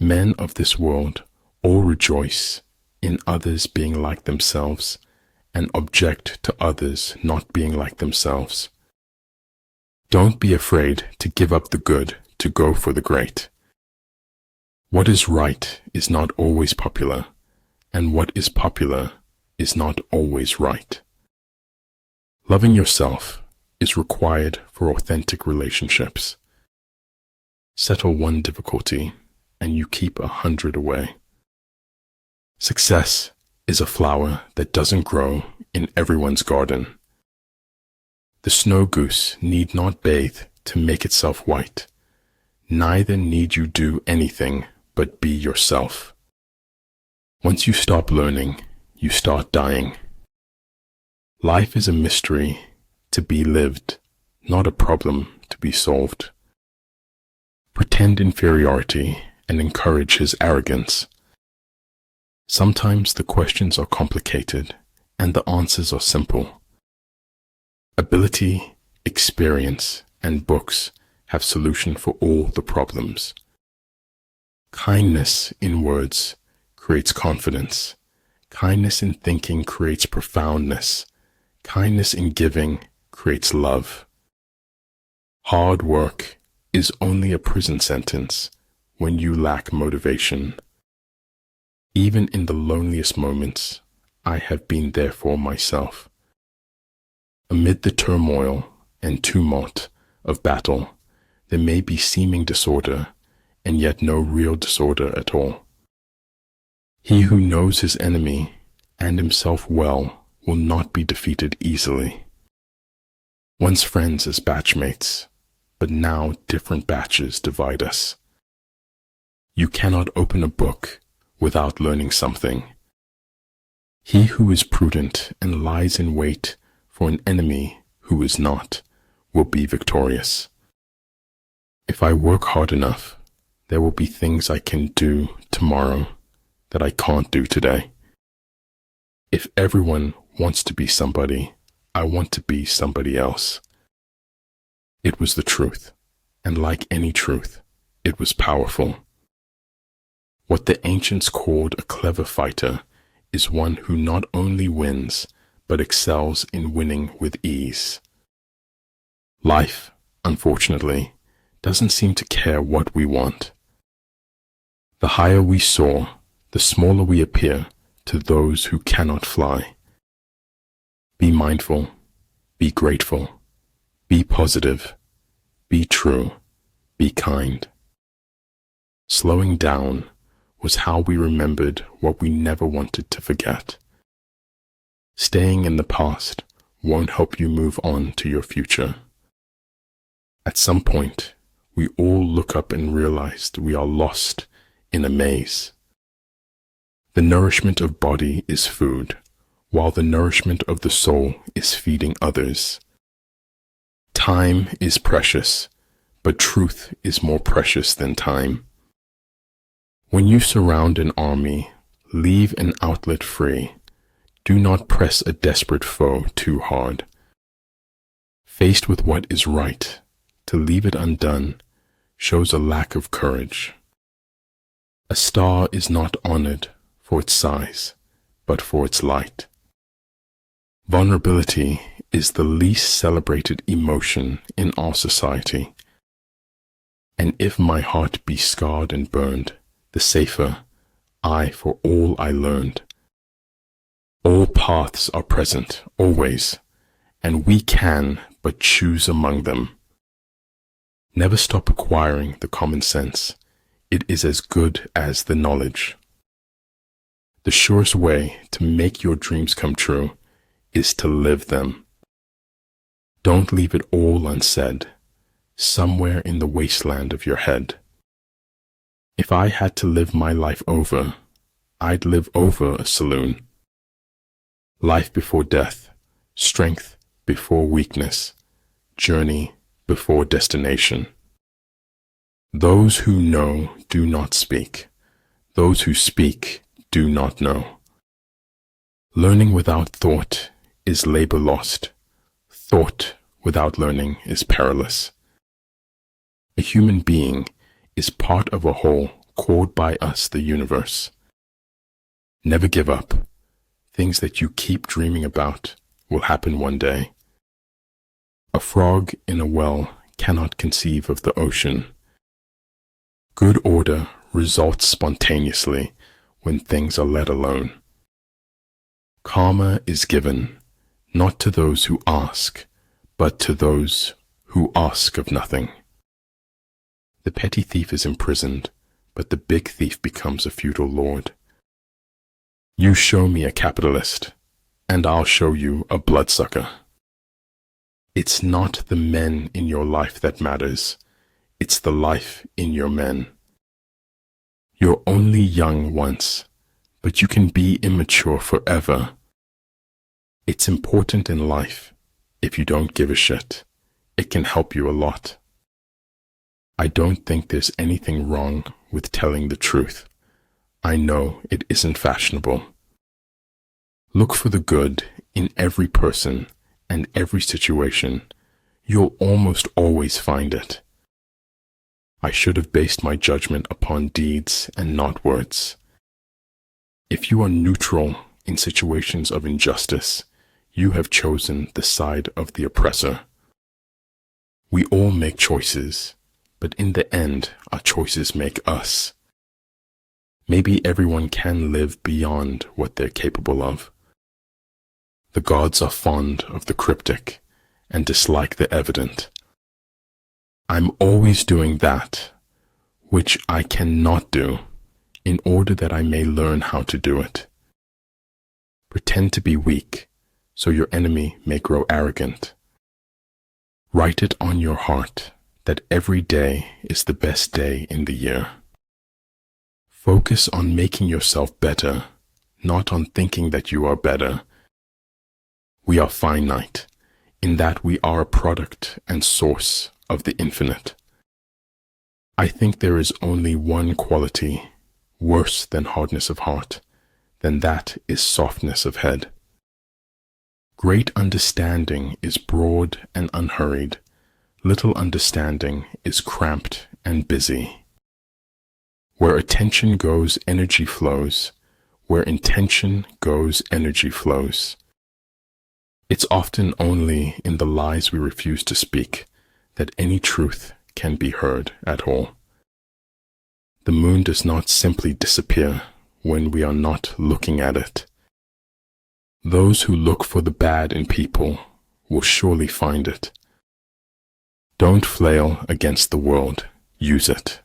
Men of this world all rejoice in others being like themselves and object to others not being like themselves. Don't be afraid to give up the good to go for the great. What is right is not always popular, and what is popular is not always right. Loving yourself is required for authentic relationships. Settle one difficulty, and you keep 100 away. Success is a flower that doesn't grow in everyone's garden. The snow goose need not bathe to make itself white. Neither need you do anything but be yourself. Once you stop learning, you start dying. Life is a mystery to be lived, not a problem to be solved. Pretend inferiority and encourage his arrogance. Sometimes the questions are complicated and the answers are simple. Ability, experience, and books have solution for all the problems. Kindness in words creates confidence. Kindness in thinking creates profoundness. Kindness in giving creates love. Hard work is only a prison sentence when you lack motivation. Even in the loneliest moments, I have been there for myself. Amid the turmoil and tumult of battle, there may be seeming disorder, and yet no real disorder at all. He who knows his enemy and himself well will not be defeated easily. Once friends as batchmates, but now different batches divide us. You cannot open a book without learning something. He who is prudent and lies in wait for an enemy who is not will be victorious. If I work hard enough, there will be things I can do tomorrow that I can't do today. If everyone wants to be somebody, I want to be somebody else. It was the truth, and like any truth, it was powerful. What the ancients called a clever fighter is one who not only wins, but excels in winning with ease. Life, unfortunately, doesn't seem to care what we want. The higher we soar, the smaller we appear to those who cannot fly. Be mindful, be grateful, be positive, be true, be kind. Slowing down was how we remembered what we never wanted to forget. Staying in the past won't help you move on to your future. At some point, we all look up and realize we are lost in a maze. The nourishment of body is food, while the nourishment of the soul is feeding others. Time is precious, but truth is more precious than time. When you surround an army, leave an outlet free. Do not press a desperate foe too hard. Faced with what is right, to leave it undone shows a lack of courage. A star is not honored for its size, but for its light. Vulnerability is the least celebrated emotion in our society. And if my heart be scarred and burned, the safer I for all I learned. All paths are present, always, and we can but choose among them. Never stop acquiring the common sense. It is as good as the knowledge. The surest way to make your dreams come true is to live them. Don't leave it all unsaid, somewhere in the wasteland of your head. If I had to live my life over, I'd live over a saloon. Life before death, strength before weakness, journey before destination. Those who know do not speak. Those who speak do not know. Learning without thought is labor lost. Thought without learning is perilous. A human being is part of a whole called by us the universe. Never give up. Things that you keep dreaming about will happen one day. A frog in a well cannot conceive of the ocean. Good order results spontaneously when things are let alone. Karma is given, not to those who ask, but to those who ask of nothing. The petty thief is imprisoned, but the big thief becomes a feudal lord. You show me a capitalist, and I'll show you a bloodsucker. It's not the men in your life that matters, it's the life in your men. You're only young once, but you can be immature forever. It's important in life. If you don't give a shit, it can help you a lot. I don't think there's anything wrong with telling the truth. I know it isn't fashionable. Look for the good in every person and every situation. You'll almost always find it. I should have based my judgment upon deeds and not words. If you are neutral in situations of injustice, you have chosen the side of the oppressor. We all make choices, but in the end, our choices make us. Maybe everyone can live beyond what they're capable of. The gods are fond of the cryptic and dislike the evident. I'm always doing that, which I cannot do, in order that I may learn how to do it. Pretend to be weak, so your enemy may grow arrogant. Write it on your heart that every day is the best day in the year. Focus on making yourself better, not on thinking that you are better. We are finite, in that we are a product and source of the infinite. I think there is only one quality worse than hardness of heart, then that is softness of head. Great understanding is broad and unhurried. Little understanding is cramped and busy. Where attention goes, energy flows. Where intention goes, energy flows. It's often only in the lies we refuse to speak that any truth can be heard at all. The moon does not simply disappear when we are not looking at it. Those who look for the bad in people will surely find it. Don't flail against the world, use it.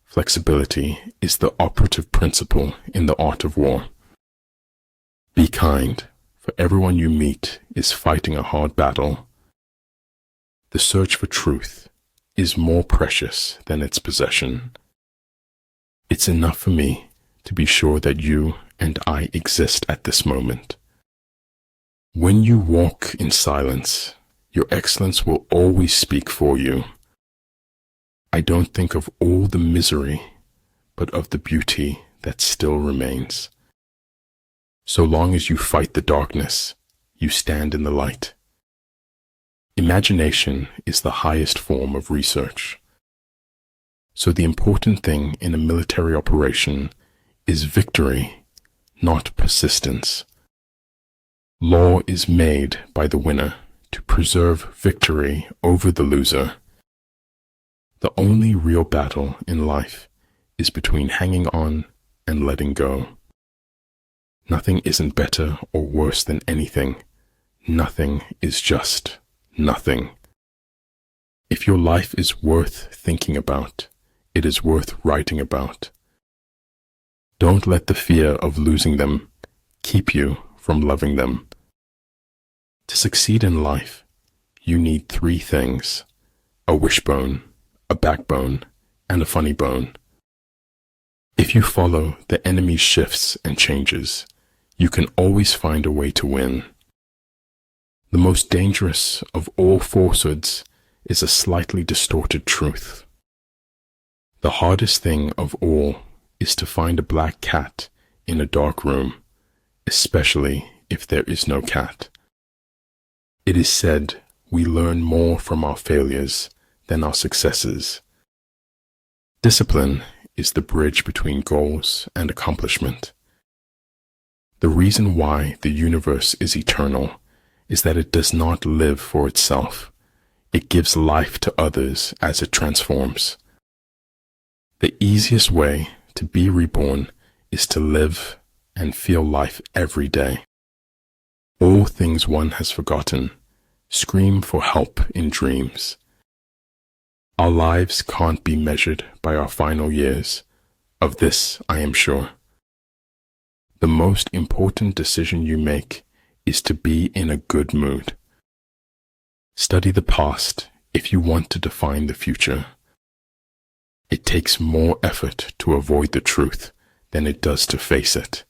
Flexibility is the operative principle in the art of war. Be kind, for everyone you meet is fighting a hard battle. The search for truth is more precious than its possession. It's enough for me to be sure that you and I exist at this moment. When you walk in silence, your excellence will always speak for you. I don't think of all the misery, but of the beauty that still remains. So long as you fight the darkness, you stand in the light. Imagination is the highest form of research. So the important thing in a military operation is victory, not persistence. Law is made by the winner to preserve victory over the loser. The only real battle in life is between hanging on and letting go. Nothing isn't better or worse than anything. Nothing is just nothing. If your life is worth thinking about, it is worth writing about. Don't let the fear of losing them keep you from loving them. To succeed in life, you need 3 things: a wishbone, a backbone, and a funny bone. If you follow the enemy's shifts and changes, you can always find a way to win. The most dangerous of all falsehoods is a slightly distorted truth. The hardest thing of all is to find a black cat in a dark room, especially if there is no cat. It is said we learn more from our failures than our successes. Discipline is the bridge between goals and accomplishment. The reason why the universe is eternal is that it does not live for itself. It gives life to others as it transforms. The easiest way to be reborn is to live and feel life every day. All things one has forgotten scream for help in dreams. Our lives can't be measured by our final years. Of this I am sure. The most important decision you make is to be in a good mood. Study the past if you want to define the future. It takes more effort to avoid the truth than it does to face it.